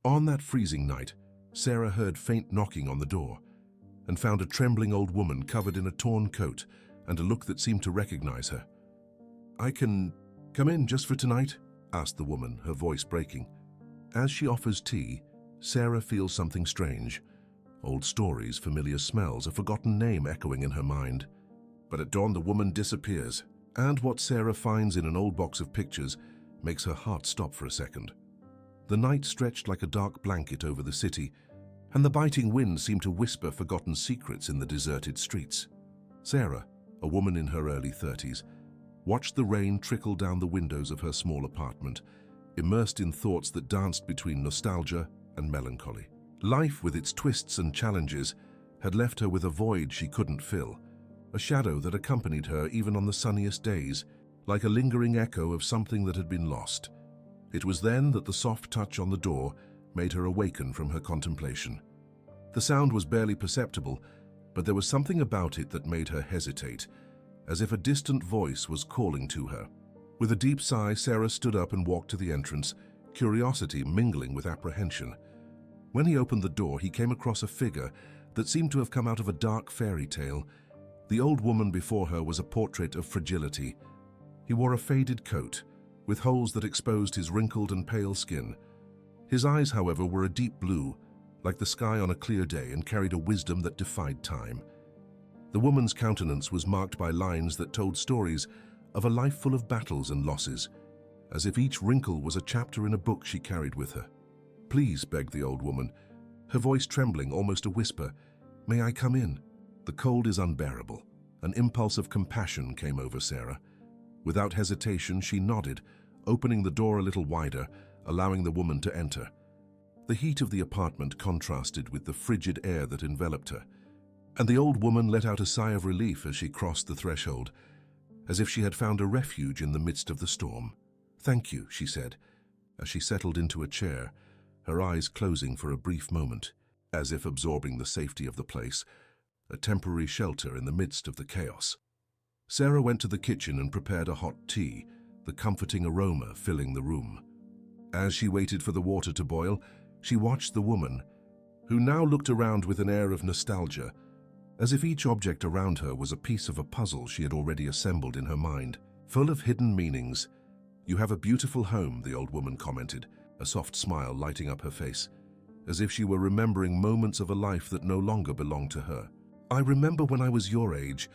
On that freezing night, Sarah heard faint knocking on the door and found a trembling old woman covered in a torn coat and a look that seemed to recognize her. "I can come in just for tonight?" asked the woman, her voice breaking. As she offers tea, Sarah feels something strange. Old stories, familiar smells, a forgotten name echoing in her mind. But at dawn, the woman disappears, and what Sarah finds in an old box of pictures makes her heart stop for a second. The night stretched like a dark blanket over the city, and the biting wind seemed to whisper forgotten secrets in the deserted streets. Sarah, a woman in her early 30s, watched the rain trickle down the windows of her small apartment, immersed in thoughts that danced between nostalgia and melancholy. Life, with its twists and challenges, had left her with a void she couldn't fill, a shadow that accompanied her even on the sunniest days, like a lingering echo of something that had been lost. It was then that the soft touch on the door made her awaken from her contemplation. The sound was barely perceptible, but there was something about it that made her hesitate, as if a distant voice was calling to her. With a deep sigh, Sarah stood up and walked to the entrance, curiosity mingling with apprehension. When he opened the door, he came across a figure that seemed to have come out of a dark fairy tale. The old woman before her was a portrait of fragility. He wore a faded coat, with holes that exposed his wrinkled and pale skin. His eyes, however, were a deep blue, like the sky on a clear day, and carried a wisdom that defied time. The woman's countenance was marked by lines that told stories of a life full of battles and losses, as if each wrinkle was a chapter in a book she carried with her. "Please," begged the old woman, her voice trembling, almost a whisper, "may I come in? The cold is unbearable." An impulse of compassion came over Sarah. Without hesitation, she nodded, opening the door a little wider, allowing the woman to enter. The heat of the apartment contrasted with the frigid air that enveloped her, and the old woman let out a sigh of relief as she crossed the threshold, as if she had found a refuge in the midst of the storm. "Thank you," she said, as she settled into a chair, her eyes closing for a brief moment, as if absorbing the safety of the place, a temporary shelter in the midst of the chaos. Sarah went to the kitchen and prepared a hot tea, the comforting aroma filling the room. As she waited for the water to boil, she watched the woman, who now looked around with an air of nostalgia, as if each object around her was a piece of a puzzle she had already assembled in her mind, full of hidden meanings. "You have a beautiful home," the old woman commented, a soft smile lighting up her face, as if she were remembering moments of a life that no longer belonged to her. "I remember when I was your age.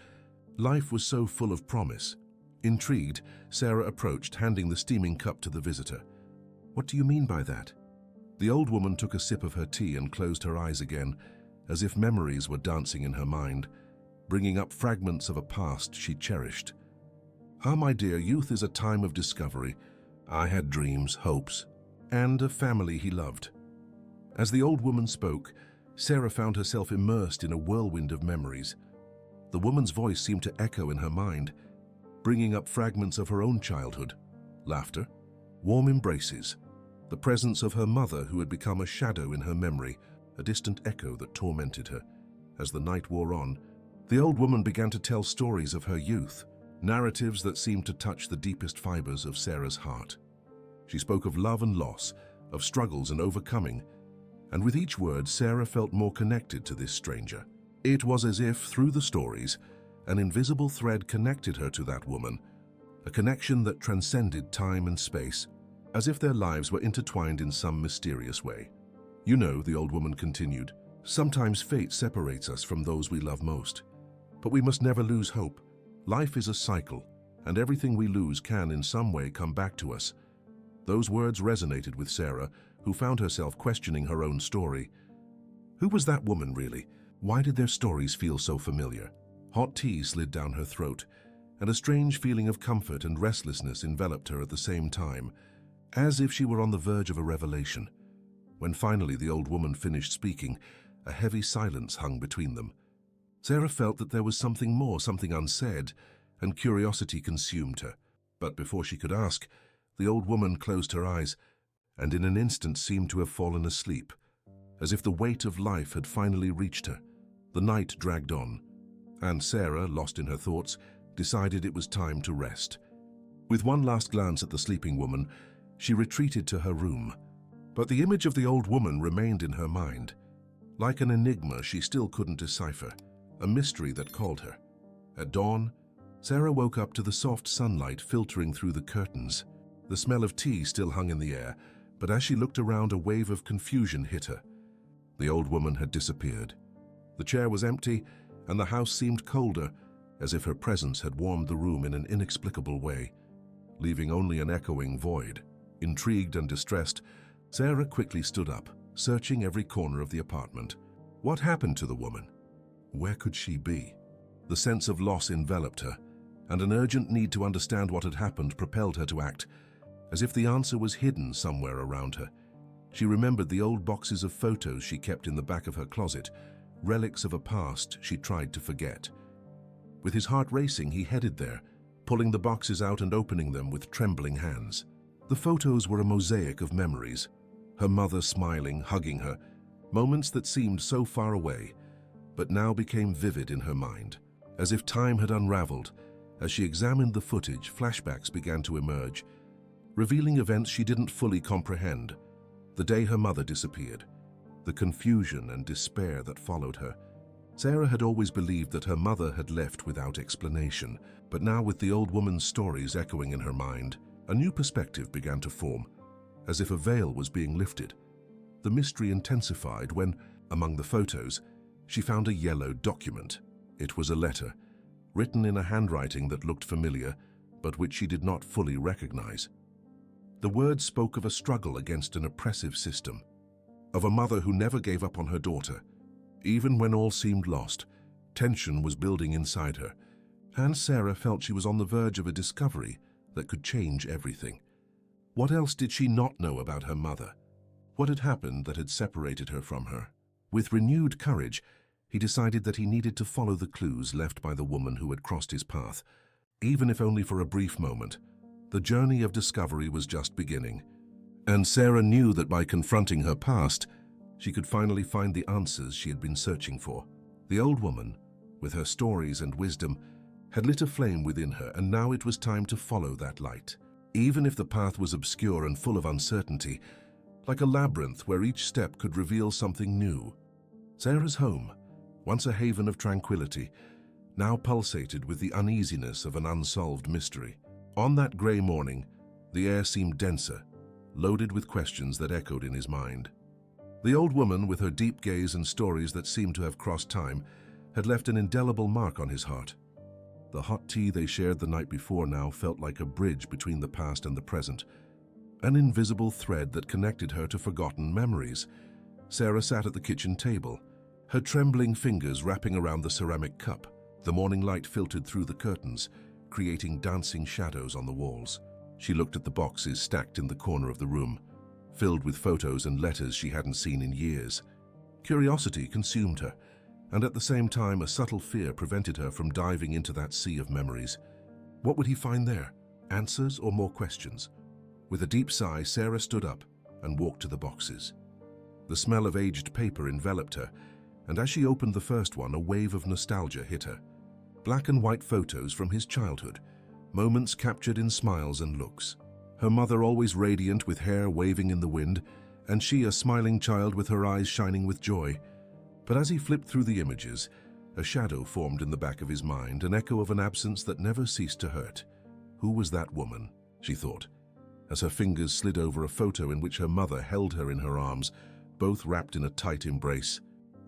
Life was so full of promise." Intrigued, Sarah approached, handing the steaming cup to the visitor. "What do you mean by that?" The old woman took a sip of her tea and closed her eyes again, as if memories were dancing in her mind, bringing up fragments of a past she cherished. "Ah, my dear, youth is a time of discovery. I had dreams, hopes, and a family he loved." As the old woman spoke, Sarah found herself immersed in a whirlwind of memories. The woman's voice seemed to echo in her mind, bringing up fragments of her own childhood, laughter, warm embraces, the presence of her mother who had become a shadow in her memory, a distant echo that tormented her. As the night wore on, the old woman began to tell stories of her youth, narratives that seemed to touch the deepest fibers of Sarah's heart. She spoke of love and loss, of struggles and overcoming, and with each word, Sarah felt more connected to this stranger. It was as if, through the stories, an invisible thread connected her to that woman, a connection that transcended time and space, as if their lives were intertwined in some mysterious way. "You know," the old woman continued, "sometimes fate separates us from those we love most. But we must never lose hope. Life is a cycle, and everything we lose can in some way come back to us." Those words resonated with Sarah, who found herself questioning her own story. Who was that woman, really? Why did their stories feel so familiar? Hot tea slid down her throat, and a strange feeling of comfort and restlessness enveloped her at the same time, as if she were on the verge of a revelation. When finally the old woman finished speaking, a heavy silence hung between them. Sarah felt that there was something more, something unsaid, and curiosity consumed her. But before she could ask, the old woman closed her eyes, and in an instant seemed to have fallen asleep, as if the weight of life had finally reached her. The night dragged on, and Sarah, lost in her thoughts, decided it was time to rest. With one last glance at the sleeping woman, she retreated to her room. But the image of the old woman remained in her mind. Like an enigma she still couldn't decipher, a mystery that called her. At dawn, Sarah woke up to the soft sunlight filtering through the curtains. The smell of tea still hung in the air, but as she looked around, a wave of confusion hit her. The old woman had disappeared. The chair was empty, and the house seemed colder, as if her presence had warmed the room in an inexplicable way, leaving only an echoing void. Intrigued and distressed, Sarah quickly stood up, searching every corner of the apartment. What happened to the woman? Where could she be? The sense of loss enveloped her, and an urgent need to understand what had happened propelled her to act, as if the answer was hidden somewhere around her. She remembered the old boxes of photos she kept in the back of her closet, relics of a past she tried to forget. With his heart racing, he headed there, pulling the boxes out and opening them with trembling hands. The photos were a mosaic of memories. Her mother smiling, hugging her, moments that seemed so far away, but now became vivid in her mind. As if time had unraveled, as she examined the footage, flashbacks began to emerge, revealing events she didn't fully comprehend. The day her mother disappeared, the confusion and despair that followed her. Sarah had always believed that her mother had left without explanation, but now with the old woman's stories echoing in her mind, a new perspective began to form, as if a veil was being lifted. The mystery intensified when, among the photos, she found a yellow document. It was a letter, written in a handwriting that looked familiar, but which she did not fully recognize. The words spoke of a struggle against an oppressive system, of a mother who never gave up on her daughter. Even when all seemed lost, tension was building inside her, and Sarah felt she was on the verge of a discovery that could change everything. What else did she not know about her mother? What had happened that had separated her from her? With renewed courage, he decided that he needed to follow the clues left by the woman who had crossed his path, even if only for a brief moment. The journey of discovery was just beginning, and Sarah knew that by confronting her past, she could finally find the answers she had been searching for. The old woman, with her stories and wisdom, had lit a flame within her, and now it was time to follow that light. Even if the path was obscure and full of uncertainty, like a labyrinth where each step could reveal something new. Sarah's home, once a haven of tranquility, now pulsated with the uneasiness of an unsolved mystery. On that grey morning, the air seemed denser, loaded with questions that echoed in his mind. The old woman, with her deep gaze and stories that seemed to have crossed time, had left an indelible mark on his heart. The hot tea they shared the night before now felt like a bridge between the past and the present, an invisible thread that connected her to forgotten memories. Sarah sat at the kitchen table, her trembling fingers wrapping around the ceramic cup. The morning light filtered through the curtains, creating dancing shadows on the walls. She looked at the boxes stacked in the corner of the room, filled with photos and letters she hadn't seen in years. Curiosity consumed her, and at the same time a subtle fear prevented her from diving into that sea of memories. What would he find there? Answers or more questions? With a deep sigh, Sarah stood up and walked to the boxes. The smell of aged paper enveloped her, and as she opened the first one, a wave of nostalgia hit her. Black and white photos from his childhood, moments captured in smiles and looks. Her mother always radiant with hair waving in the wind, and she a smiling child with her eyes shining with joy. But as he flipped through the images, a shadow formed in the back of his mind, an echo of an absence that never ceased to hurt. Who was that woman? She thought, as her fingers slid over a photo in which her mother held her in her arms, both wrapped in a tight embrace.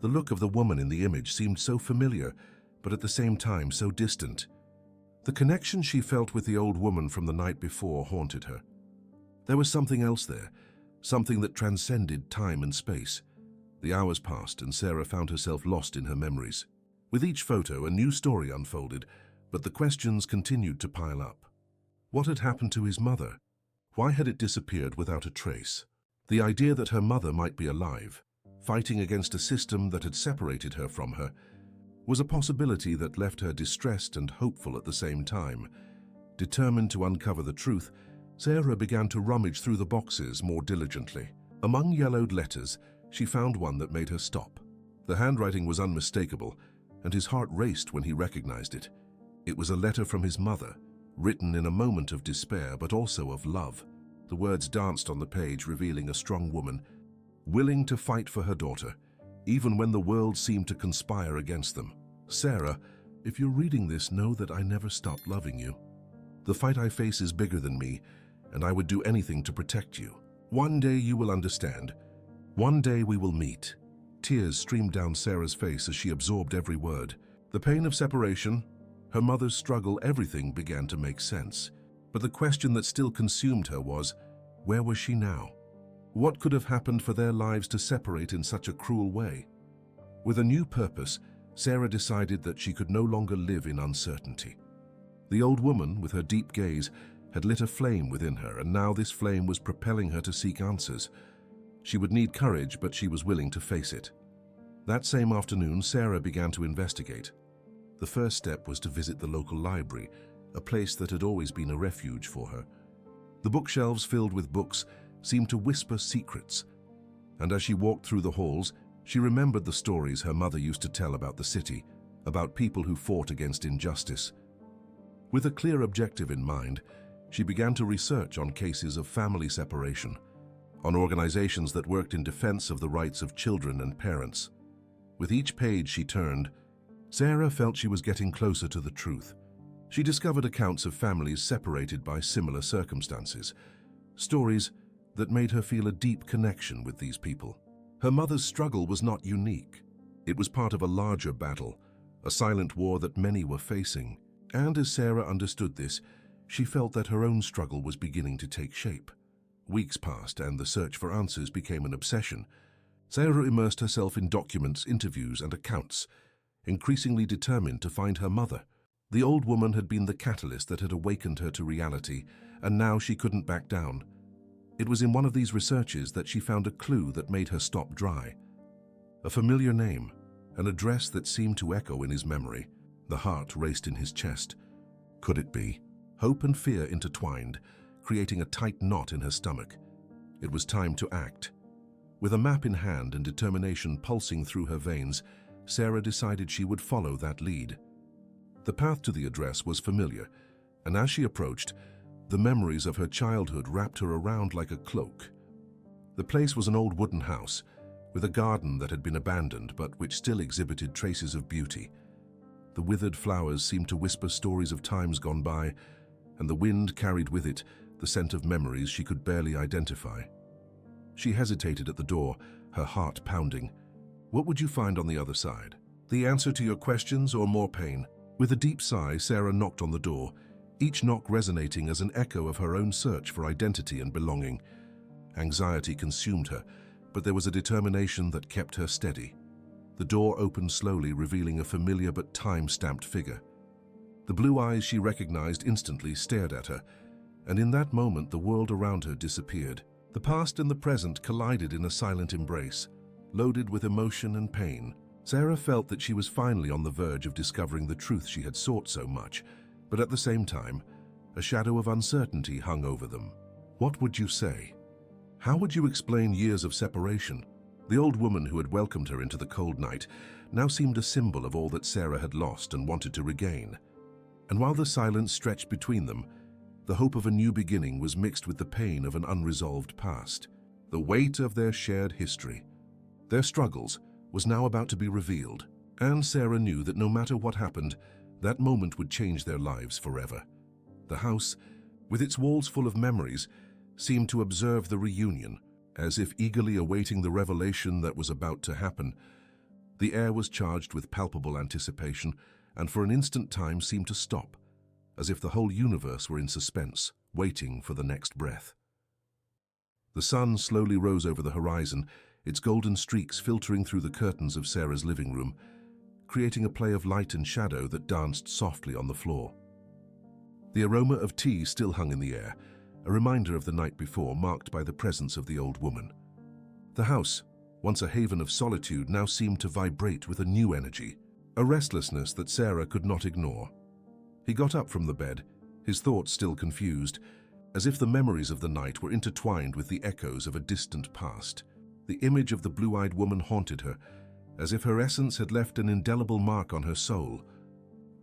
The look of the woman in the image seemed so familiar, but at the same time so distant. The connection she felt with the old woman from the night before haunted her. There was something else there, something that transcended time and space. The hours passed, and Sarah found herself lost in her memories. With each photo, a new story unfolded, but the questions continued to pile up. What had happened to his mother? Why had it disappeared without a trace? The idea that her mother might be alive, fighting against a system that had separated her from her, was a possibility that left her distressed and hopeful at the same time. Determined to uncover the truth, Sarah began to rummage through the boxes more diligently. Among yellowed letters, she found one that made her stop. The handwriting was unmistakable, and his heart raced when he recognized it. It was a letter from his mother, written in a moment of despair but also of love. The words danced on the page, revealing a strong woman, willing to fight for her daughter, even when the world seemed to conspire against them. Sarah, if you're reading this, know that I never stopped loving you. The fight I face is bigger than me, and I would do anything to protect you. One day you will understand. One day we will meet. Tears streamed down Sarah's face as she absorbed every word. The pain of separation, her mother's struggle, everything began to make sense. But the question that still consumed her was, where was she now? What could have happened for their lives to separate in such a cruel way? With a new purpose, Sarah decided that she could no longer live in uncertainty. The old woman, with her deep gaze, had lit a flame within her, and now this flame was propelling her to seek answers. She would need courage, but she was willing to face it. That same afternoon, Sarah began to investigate. The first step was to visit the local library, a place that had always been a refuge for her. The bookshelves filled with books seemed to whisper secrets, and as she walked through the halls, she remembered the stories her mother used to tell about the city, about people who fought against injustice. With a clear objective in mind, she began to research on cases of family separation, on organizations that worked in defense of the rights of children and parents. With each page she turned, Sarah felt she was getting closer to the truth. She discovered accounts of families separated by similar circumstances, stories that made her feel a deep connection with these people. Her mother's struggle was not unique. It was part of a larger battle, a silent war that many were facing. And as Sarah understood this, she felt that her own struggle was beginning to take shape. Weeks passed and the search for answers became an obsession. Sarah immersed herself in documents, interviews, and accounts, increasingly determined to find her mother. The old woman had been the catalyst that had awakened her to reality, and now she couldn't back down. It was in one of these researches that she found a clue that made her stop dry. A familiar name, an address that seemed to echo in his memory. The heart raced in his chest. Could it be? Hope and fear intertwined, creating a tight knot in her stomach. It was time to act. With a map in hand and determination pulsing through her veins, Sarah decided she would follow that lead. The path to the address was familiar, and as she approached, the memories of her childhood wrapped her around like a cloak. The place was an old wooden house, with a garden that had been abandoned but which still exhibited traces of beauty. The withered flowers seemed to whisper stories of times gone by, and the wind carried with it the scent of memories she could barely identify. She hesitated at the door, her heart pounding. What would you find on the other side? The answer to your questions or more pain? With a deep sigh, Sarah knocked on the door, each knock resonating as an echo of her own search for identity and belonging. Anxiety consumed her, but there was a determination that kept her steady. The door opened slowly, revealing a familiar but time-stamped figure. The blue eyes she recognized instantly stared at her, and in that moment the world around her disappeared. The past and the present collided in a silent embrace, loaded with emotion and pain. Sarah felt that she was finally on the verge of discovering the truth she had sought so much, but at the same time, a shadow of uncertainty hung over them. What would you say? How would you explain years of separation? The old woman who had welcomed her into the cold night now seemed a symbol of all that Sarah had lost and wanted to regain. And while the silence stretched between them, the hope of a new beginning was mixed with the pain of an unresolved past. The weight of their shared history, their struggles, was now about to be revealed, and Sarah knew that no matter what happened, that moment would change their lives forever. The house, with its walls full of memories, seemed to observe the reunion, as if eagerly awaiting the revelation that was about to happen. The air was charged with palpable anticipation, and for an instant time seemed to stop, as if the whole universe were in suspense, waiting for the next breath. The sun slowly rose over the horizon, its golden streaks filtering through the curtains of Sarah's living room, creating a play of light and shadow that danced softly on the floor. The aroma of tea still hung in the air, a reminder of the night before, marked by the presence of the old woman. The house, once a haven of solitude, now seemed to vibrate with a new energy, a restlessness that Sarah could not ignore. He got up from the bed, his thoughts still confused, as if the memories of the night were intertwined with the echoes of a distant past. The image of the blue-eyed woman haunted her, as if her essence had left an indelible mark on her soul.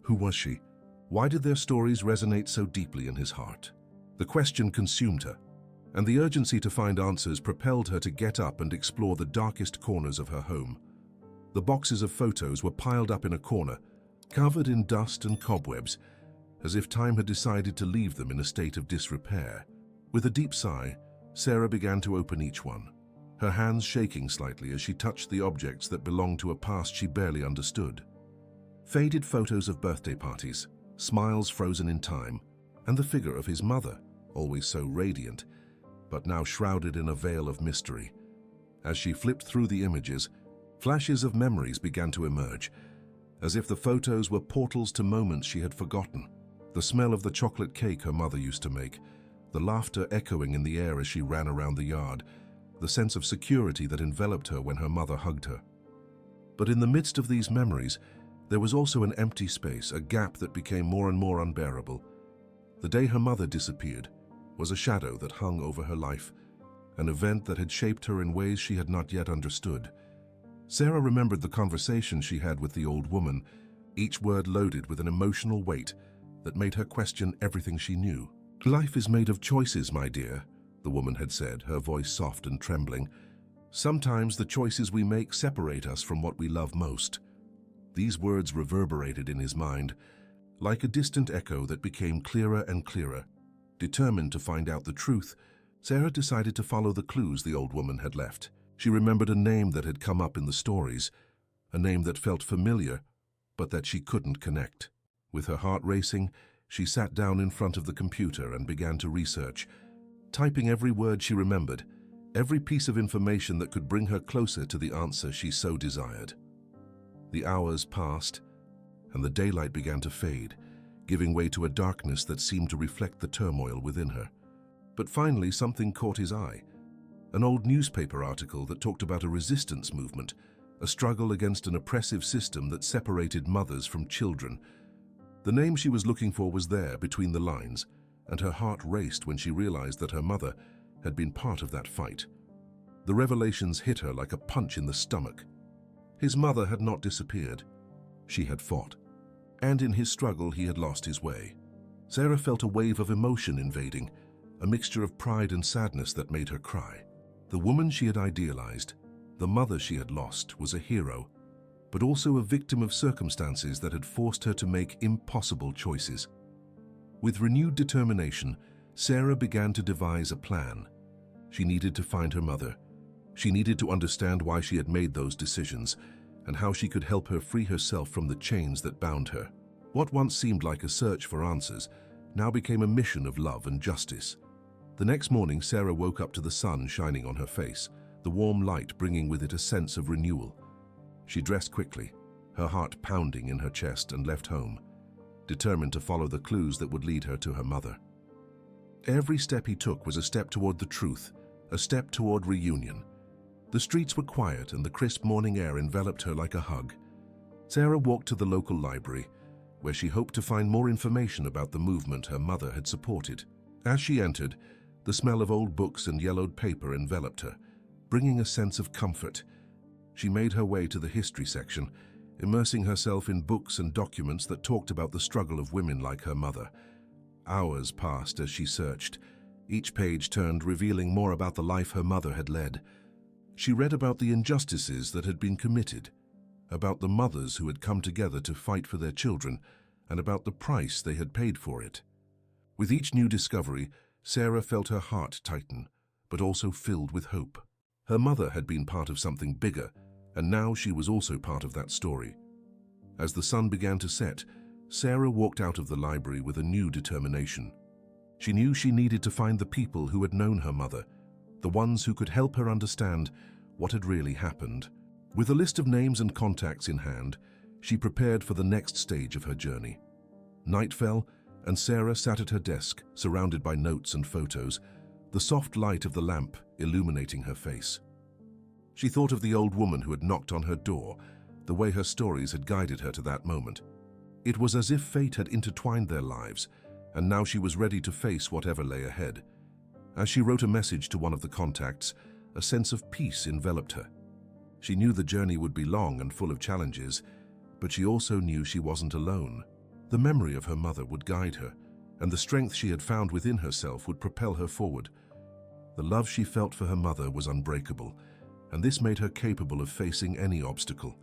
Who was she? Why did their stories resonate so deeply in his heart? The question consumed her, and the urgency to find answers propelled her to get up and explore the darkest corners of her home. The boxes of photos were piled up in a corner, covered in dust and cobwebs, as if time had decided to leave them in a state of disrepair. With a deep sigh, Sarah began to open each one, her hands shaking slightly as she touched the objects that belonged to a past she barely understood. Faded photos of birthday parties, smiles frozen in time, and the figure of his mother, always so radiant, but now shrouded in a veil of mystery. As she flipped through the images, flashes of memories began to emerge, as if the photos were portals to moments she had forgotten. The smell of the chocolate cake her mother used to make, the laughter echoing in the air as she ran around the yard, the sense of security that enveloped her when her mother hugged her. But in the midst of these memories, there was also an empty space, a gap that became more and more unbearable. The day her mother disappeared was a shadow that hung over her life, an event that had shaped her in ways she had not yet understood. Sarah remembered the conversation she had with the old woman, each word loaded with an emotional weight that made her question everything she knew. "Life is made of choices, my dear," the woman had said, her voice soft and trembling. "Sometimes the choices we make separate us from what we love most." These words reverberated in his mind, like a distant echo that became clearer and clearer. Determined to find out the truth, Sarah decided to follow the clues the old woman had left. She remembered a name that had come up in the stories, a name that felt familiar, but that she couldn't connect. With her heart racing, she sat down in front of the computer and began to research, typing every word she remembered, every piece of information that could bring her closer to the answer she so desired. The hours passed, and the daylight began to fade, giving way to a darkness that seemed to reflect the turmoil within her. But finally, something caught his eye. An old newspaper article that talked about a resistance movement, a struggle against an oppressive system that separated mothers from children. The name she was looking for was there between the lines, and her heart raced when she realized that her mother had been part of that fight. The revelations hit her like a punch in the stomach. His mother had not disappeared. She had fought, and in his struggle he had lost his way. Sarah felt a wave of emotion invading, a mixture of pride and sadness that made her cry. The woman she had idealized, the mother she had lost, was a hero, but also a victim of circumstances that had forced her to make impossible choices. With renewed determination, Sarah began to devise a plan. She needed to find her mother. She needed to understand why she had made those decisions, and how she could help her free herself from the chains that bound her. What once seemed like a search for answers now became a mission of love and justice. The next morning, Sarah woke up to the sun shining on her face, the warm light bringing with it a sense of renewal. She dressed quickly, her heart pounding in her chest, and left home, determined to follow the clues that would lead her to her mother. Every step he took was a step toward the truth, a step toward reunion. The streets were quiet and the crisp morning air enveloped her like a hug. Sarah walked to the local library, where she hoped to find more information about the movement her mother had supported. As she entered, the smell of old books and yellowed paper enveloped her, bringing a sense of comfort. She made her way to the history section, immersing herself in books and documents that talked about the struggle of women like her mother. Hours passed as she searched, each page turned revealing more about the life her mother had led. She read about the injustices that had been committed, about the mothers who had come together to fight for their children, and about the price they had paid for it. With each new discovery, Sarah felt her heart tighten, but also filled with hope. Her mother had been part of something bigger, and now she was also part of that story. As the sun began to set, Sarah walked out of the library with a new determination. She knew she needed to find the people who had known her mother, the ones who could help her understand what had really happened. With a list of names and contacts in hand, she prepared for the next stage of her journey. Night fell, and Sarah sat at her desk, surrounded by notes and photos, the soft light of the lamp illuminating her face. She thought of the old woman who had knocked on her door, the way her stories had guided her to that moment. It was as if fate had intertwined their lives, and now she was ready to face whatever lay ahead. As she wrote a message to one of the contacts, a sense of peace enveloped her. She knew the journey would be long and full of challenges, but she also knew she wasn't alone. The memory of her mother would guide her, and the strength she had found within herself would propel her forward. The love she felt for her mother was unbreakable, and this made her capable of facing any obstacle.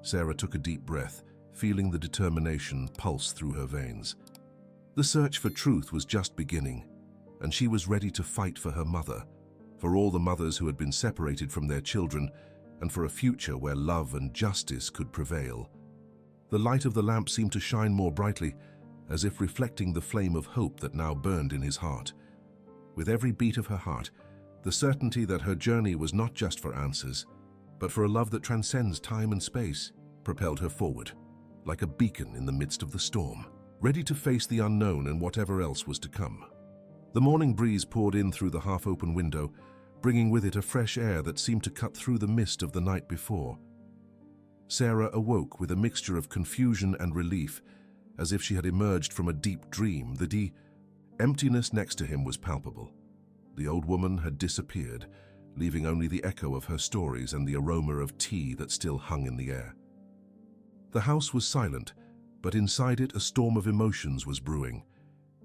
Sarah took a deep breath, feeling the determination pulse through her veins. The search for truth was just beginning, and she was ready to fight for her mother, for all the mothers who had been separated from their children, and for a future where love and justice could prevail. The light of the lamp seemed to shine more brightly, as if reflecting the flame of hope that now burned in his heart. With every beat of her heart, the certainty that her journey was not just for answers, but for a love that transcends time and space, propelled her forward, like a beacon in the midst of the storm, ready to face the unknown and whatever else was to come. The morning breeze poured in through the half-open window, bringing with it a fresh air that seemed to cut through the mist of the night before. Sarah awoke with a mixture of confusion and relief, as if she had emerged from a deep dream. The emptiness next to him was palpable. The old woman had disappeared, leaving only the echo of her stories and the aroma of tea that still hung in the air. The house was silent, but inside it a storm of emotions was brewing.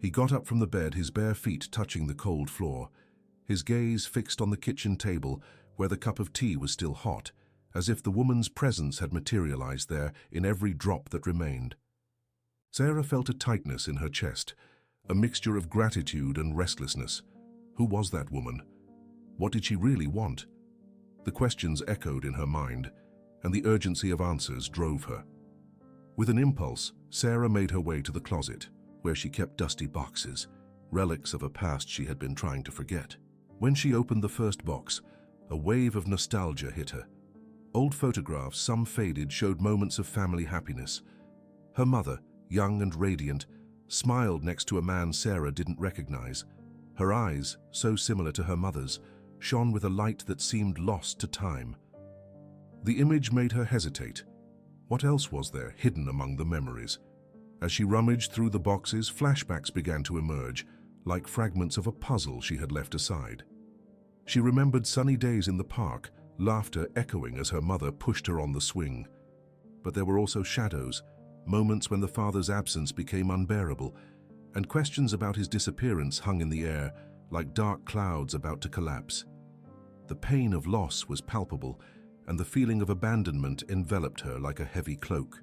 He got up from the bed, his bare feet touching the cold floor, his gaze fixed on the kitchen table where the cup of tea was still hot, as if the woman's presence had materialized there in every drop that remained. Sarah felt a tightness in her chest, a mixture of gratitude and restlessness. Who was that woman? What did she really want? The questions echoed in her mind, and the urgency of answers drove her. With an impulse, Sarah made her way to the closet, where she kept dusty boxes, relics of a past she had been trying to forget. When she opened the first box, a wave of nostalgia hit her. Old photographs, some faded, showed moments of family happiness. Her mother, young and radiant, smiled next to a man Sarah didn't recognize. Her eyes, so similar to her mother's, shone with a light that seemed lost to time. The image made her hesitate. What else was there hidden among the memories? As she rummaged through the boxes, flashbacks began to emerge, like fragments of a puzzle she had left aside. She remembered sunny days in the park, laughter echoing as her mother pushed her on the swing. But there were also shadows, moments when the father's absence became unbearable, and questions about his disappearance hung in the air like dark clouds about to collapse. The pain of loss was palpable, and the feeling of abandonment enveloped her like a heavy cloak.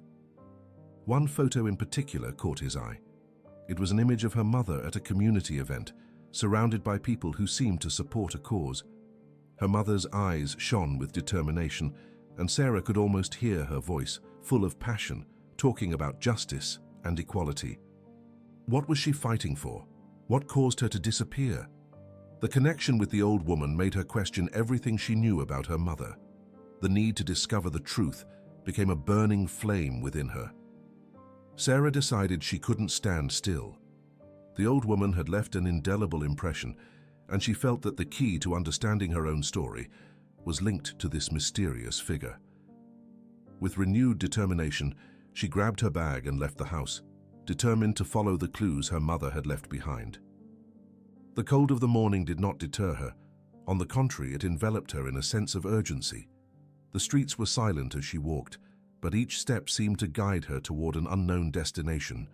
One photo in particular caught his eye. It was an image of her mother at a community event, surrounded by people who seemed to support a cause. Her mother's eyes shone with determination, and Sarah could almost hear her voice, full of passion, talking about justice and equality. What was she fighting for? What caused her to disappear? The connection with the old woman made her question everything she knew about her mother. The need to discover the truth became a burning flame within her. Sarah decided she couldn't stand still. The old woman had left an indelible impression, and she felt that the key to understanding her own story was linked to this mysterious figure. With renewed determination, she grabbed her bag and left the house, determined to follow the clues her mother had left behind. The cold of the morning did not deter her. On the contrary, it enveloped her in a sense of urgency. The streets were silent as she walked, but each step seemed to guide her toward an unknown destination.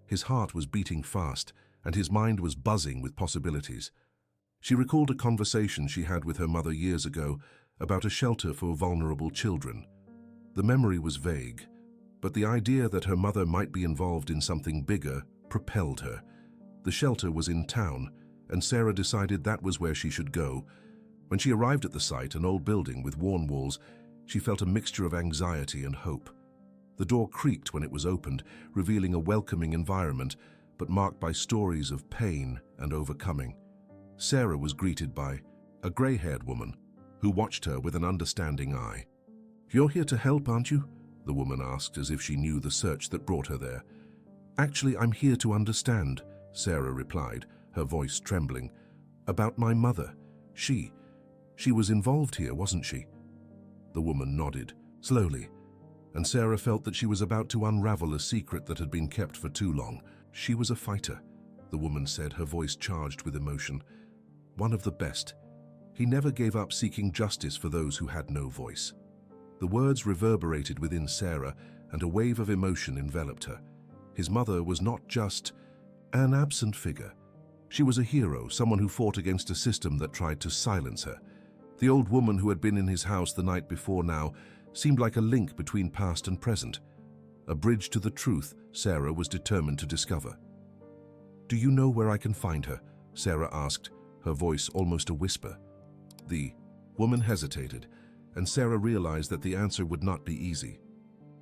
His heart was beating fast, and his mind was buzzing with possibilities. She recalled a conversation she had with her mother years ago about a shelter for vulnerable children. The memory was vague, but the idea that her mother might be involved in something bigger propelled her. The shelter was in town, and Sarah decided that was where she should go. When she arrived at the site, an old building with worn walls, she felt a mixture of anxiety and hope. The door creaked when it was opened, revealing a welcoming environment, but marked by stories of pain and overcoming. Sarah was greeted by a gray-haired woman who watched her with an understanding eye. "You're here to help, aren't you?" the woman asked, as if she knew the search that brought her there. "Actually, I'm here to understand," Sarah replied, her voice trembling. "About my mother. She was involved here, wasn't she?" The woman nodded, slowly, and Sarah felt that she was about to unravel a secret that had been kept for too long. "She was a fighter," the woman said, her voice charged with emotion. "One of the best. He never gave up seeking justice for those who had no voice." The words reverberated within Sarah, and a wave of emotion enveloped her. His mother was not just an absent figure. She was a hero, someone who fought against a system that tried to silence her. The old woman who had been in his house the night before now seemed like a link between past and present, a bridge to the truth Sarah was determined to discover. "Do you know where I can find her?" Sarah asked, her voice almost a whisper. The woman hesitated, and Sarah realized that the answer would not be easy.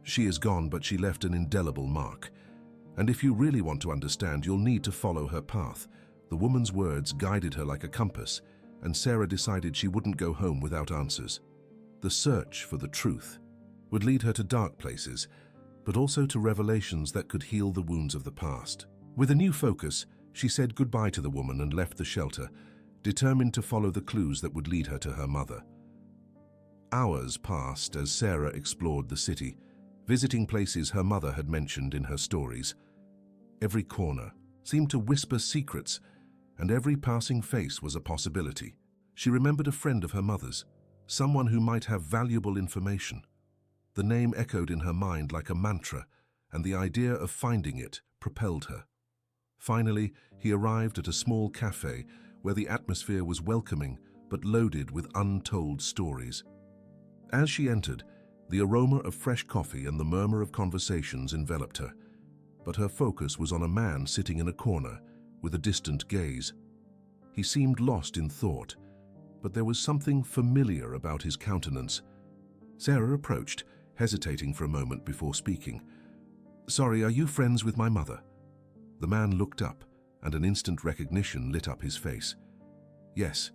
"She is gone, but she left an indelible mark. And if you really want to understand, you'll need to follow her path." The woman's words guided her like a compass, and Sarah decided she wouldn't go home without answers. The search for the truth would lead her to dark places, but also to revelations that could heal the wounds of the past. With a new focus, she said goodbye to the woman and left the shelter, determined to follow the clues that would lead her to her mother. Hours passed as Sarah explored the city, visiting places her mother had mentioned in her stories. Every corner seemed to whisper secrets, and every passing face was a possibility. She remembered a friend of her mother's, someone who might have valuable information. The name echoed in her mind like a mantra, and the idea of finding it propelled her. Finally, he arrived at a small cafe where the atmosphere was welcoming but loaded with untold stories. As she entered, the aroma of fresh coffee and the murmur of conversations enveloped her, but her focus was on a man sitting in a corner with a distant gaze. He seemed lost in thought, but there was something familiar about his countenance. Sarah approached, hesitating for a moment before speaking. "Sorry, are you friends with my mother?" The man looked up, and an instant recognition lit up his face. "Yes,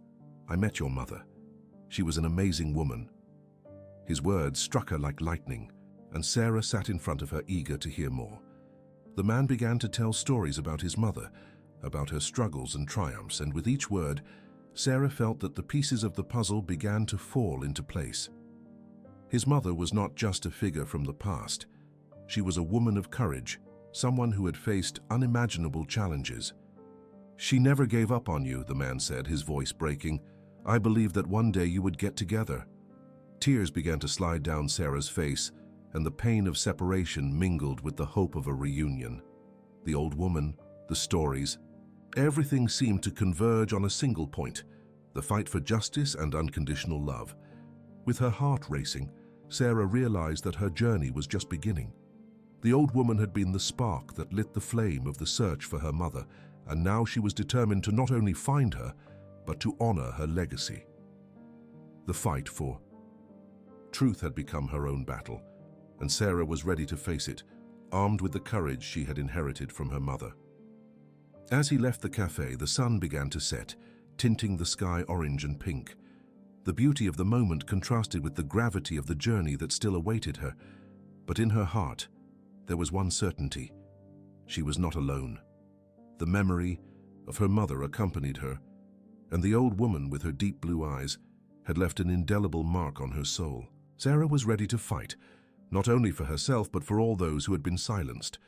I met your mother. She was an amazing woman." His words struck her like lightning, and Sarah sat in front of her, eager to hear more. The man began to tell stories about his mother, about her struggles and triumphs, and with each word, Sarah felt that the pieces of the puzzle began to fall into place. His mother was not just a figure from the past. She was a woman of courage, someone who had faced unimaginable challenges. "She never gave up on you," the man said, his voice breaking. "I believed that one day you would get together." Tears began to slide down Sarah's face, and the pain of separation mingled with the hope of a reunion. The old woman, the stories, everything seemed to converge on a single point: the fight for justice and unconditional love. With her heart racing, Sarah realized that her journey was just beginning. The old woman had been the spark that lit the flame of the search for her mother, and now she was determined to not only find her, but to honor her legacy. The fight for truth had become her own battle, and Sarah was ready to face it, armed with the courage she had inherited from her mother. As he left the cafe, the sun began to set, tinting the sky orange and pink. The beauty of the moment contrasted with the gravity of the journey that still awaited her, but in her heart, there was one certainty: she was not alone. The memory of her mother accompanied her, and the old woman with her deep blue eyes had left an indelible mark on her soul. Sarah was ready to fight, not only for herself but for all those who had been silenced.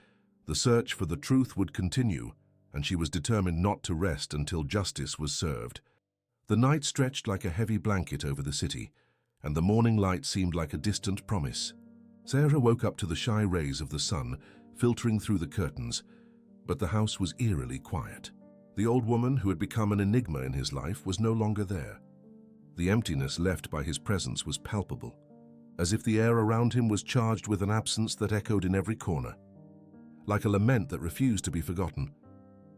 The search for the truth would continue, and she was determined not to rest until justice was served. The night stretched like a heavy blanket over the city, and the morning light seemed like a distant promise. Sarah woke up to the shy rays of the sun filtering through the curtains, but the house was eerily quiet. The old woman who had become an enigma in his life was no longer there. The emptiness left by his presence was palpable, as if the air around him was charged with an absence that echoed in every corner. Like a lament that refused to be forgotten,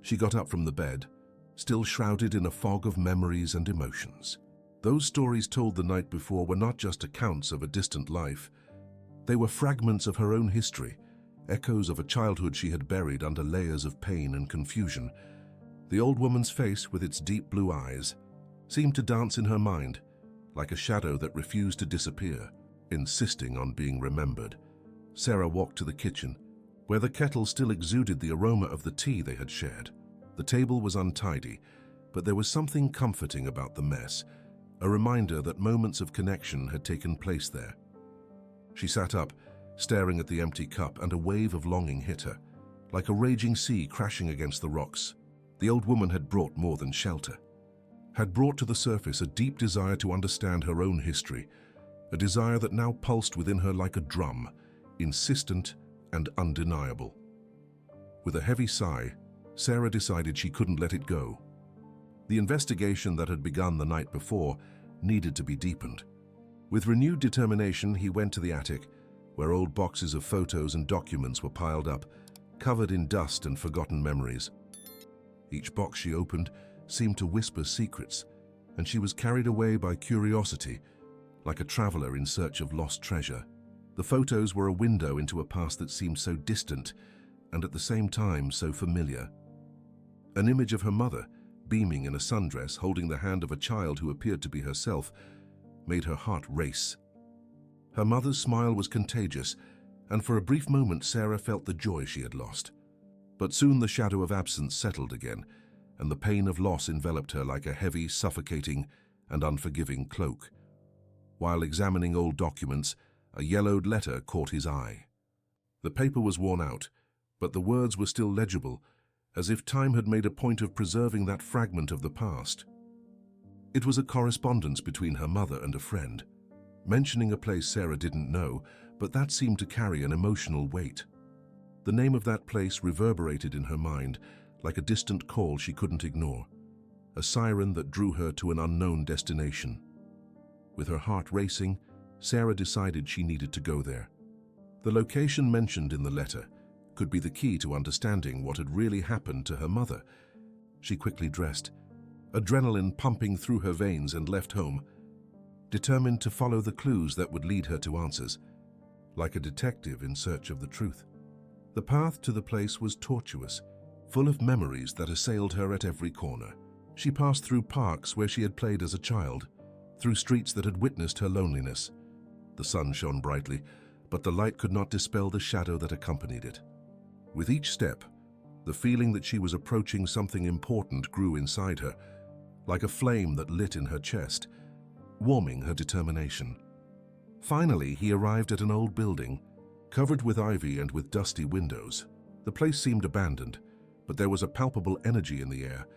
she got up from the bed, still shrouded in a fog of memories and emotions. Those stories told the night before were not just accounts of a distant life. They were fragments of her own history, echoes of a childhood she had buried under layers of pain and confusion. The old woman's face, with its deep blue eyes, seemed to dance in her mind, like a shadow that refused to disappear, insisting on being remembered. Sarah walked to the kitchen, where the kettle still exuded the aroma of the tea they had shared. The table was untidy, but there was something comforting about the mess, a reminder that moments of connection had taken place there. She sat up, staring at the empty cup, and a wave of longing hit her, like a raging sea crashing against the rocks. The old woman had brought more than shelter, had brought to the surface a deep desire to understand her own history, a desire that now pulsed within her like a drum, insistent and undeniable. With a heavy sigh, Sarah decided she couldn't let it go. The investigation that had begun the night before needed to be deepened. With renewed determination, he went to the attic, where old boxes of photos and documents were piled up, covered in dust and forgotten memories. Each box she opened seemed to whisper secrets, and she was carried away by curiosity, like a traveler in search of lost treasure. The photos were a window into a past that seemed so distant and at the same time so familiar. An image of her mother, beaming in a sundress, holding the hand of a child who appeared to be herself, made her heart race. Her mother's smile was contagious, and for a brief moment Sarah felt the joy she had lost. But soon the shadow of absence settled again, and the pain of loss enveloped her like a heavy, suffocating, and unforgiving cloak. While examining old documents, a yellowed letter caught his eye. The paper was worn out, but the words were still legible, as if time had made a point of preserving that fragment of the past. It was a correspondence between her mother and a friend, mentioning a place Sarah didn't know, but that seemed to carry an emotional weight. The name of that place reverberated in her mind like a distant call she couldn't ignore, a siren that drew her to an unknown destination. With her heart racing, Sarah decided she needed to go there. The location mentioned in the letter could be the key to understanding what had really happened to her mother. She quickly dressed, adrenaline pumping through her veins, and left home, determined to follow the clues that would lead her to answers, like a detective in search of the truth. The path to the place was tortuous, full of memories that assailed her at every corner. She passed through parks where she had played as a child, through streets that had witnessed her loneliness. The sun shone brightly, but the light could not dispel the shadow that accompanied it. With each step, the feeling that she was approaching something important grew inside her, like a flame that lit in her chest, warming her determination. Finally, he arrived at an old building, covered with ivy and with dusty windows. The place seemed abandoned, but there was a palpable energy in the air,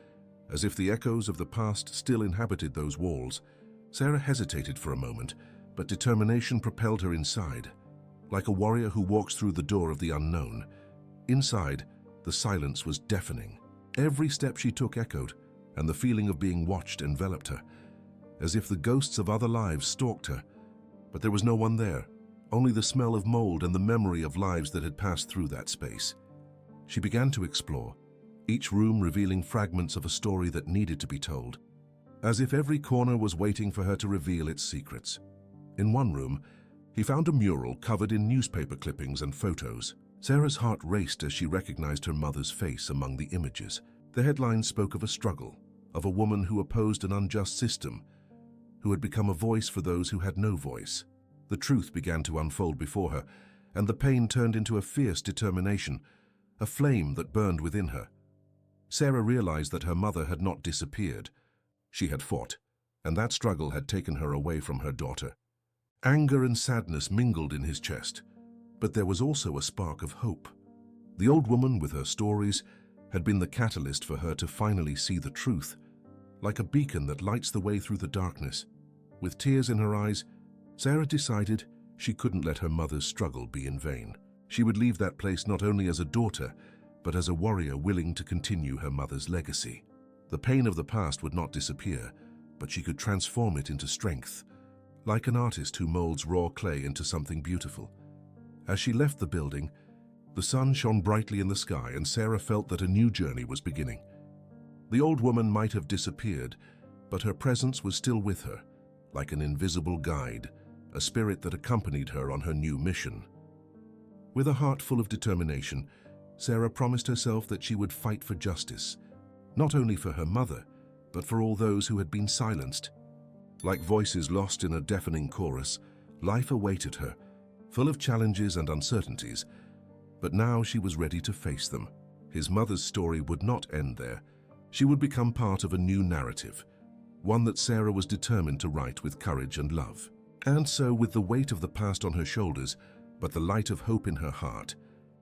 as if the echoes of the past still inhabited those walls. Sarah hesitated for a moment, but determination propelled her inside, like a warrior who walks through the door of the unknown. Inside, the silence was deafening. Every step she took echoed, and the feeling of being watched enveloped her, as if the ghosts of other lives stalked her. But there was no one there, only the smell of mold and the memory of lives that had passed through that space. She began to explore, each room revealing fragments of a story that needed to be told, as if every corner was waiting for her to reveal its secrets. In one room, he found a mural covered in newspaper clippings and photos. Sarah's heart raced as she recognized her mother's face among the images. The headlines spoke of a struggle, of a woman who opposed an unjust system, who had become a voice for those who had no voice. The truth began to unfold before her, and the pain turned into a fierce determination, a flame that burned within her. Sarah realized that her mother had not disappeared. She had fought, and that struggle had taken her away from her daughter. Anger and sadness mingled in his chest, but there was also a spark of hope. The old woman with her stories had been the catalyst for her to finally see the truth, like a beacon that lights the way through the darkness. With tears in her eyes, Sarah decided she couldn't let her mother's struggle be in vain. She would leave that place not only as a daughter, but as a warrior willing to continue her mother's legacy. The pain of the past would not disappear, but she could transform it into strength, like an artist who molds raw clay into something beautiful. As she left the building, the sun shone brightly in the sky, and Sarah felt that a new journey was beginning. The old woman might have disappeared, but her presence was still with her, like an invisible guide, a spirit that accompanied her on her new mission. With a heart full of determination, Sarah promised herself that she would fight for justice, not only for her mother, but for all those who had been silenced. Like voices lost in a deafening chorus, life awaited her, full of challenges and uncertainties, but now she was ready to face them. His mother's story would not end there. She would become part of a new narrative, one that Sarah was determined to write with courage and love. And so, with the weight of the past on her shoulders, but the light of hope in her heart,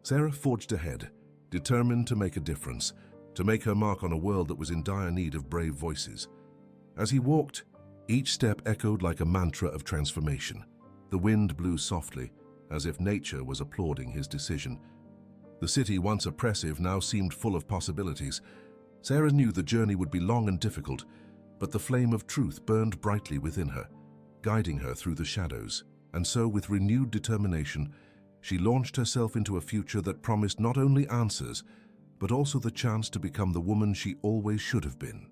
Sarah forged ahead, determined to make a difference, to make her mark on a world that was in dire need of brave voices. As he walked, each step echoed like a mantra of transformation. The wind blew softly, as if nature was applauding his decision. The city, once oppressive, now seemed full of possibilities. Sarah knew the journey would be long and difficult, but the flame of truth burned brightly within her, guiding her through the shadows. And so, with renewed determination, she launched herself into a future that promised not only answers, but also the chance to become the woman she always should have been.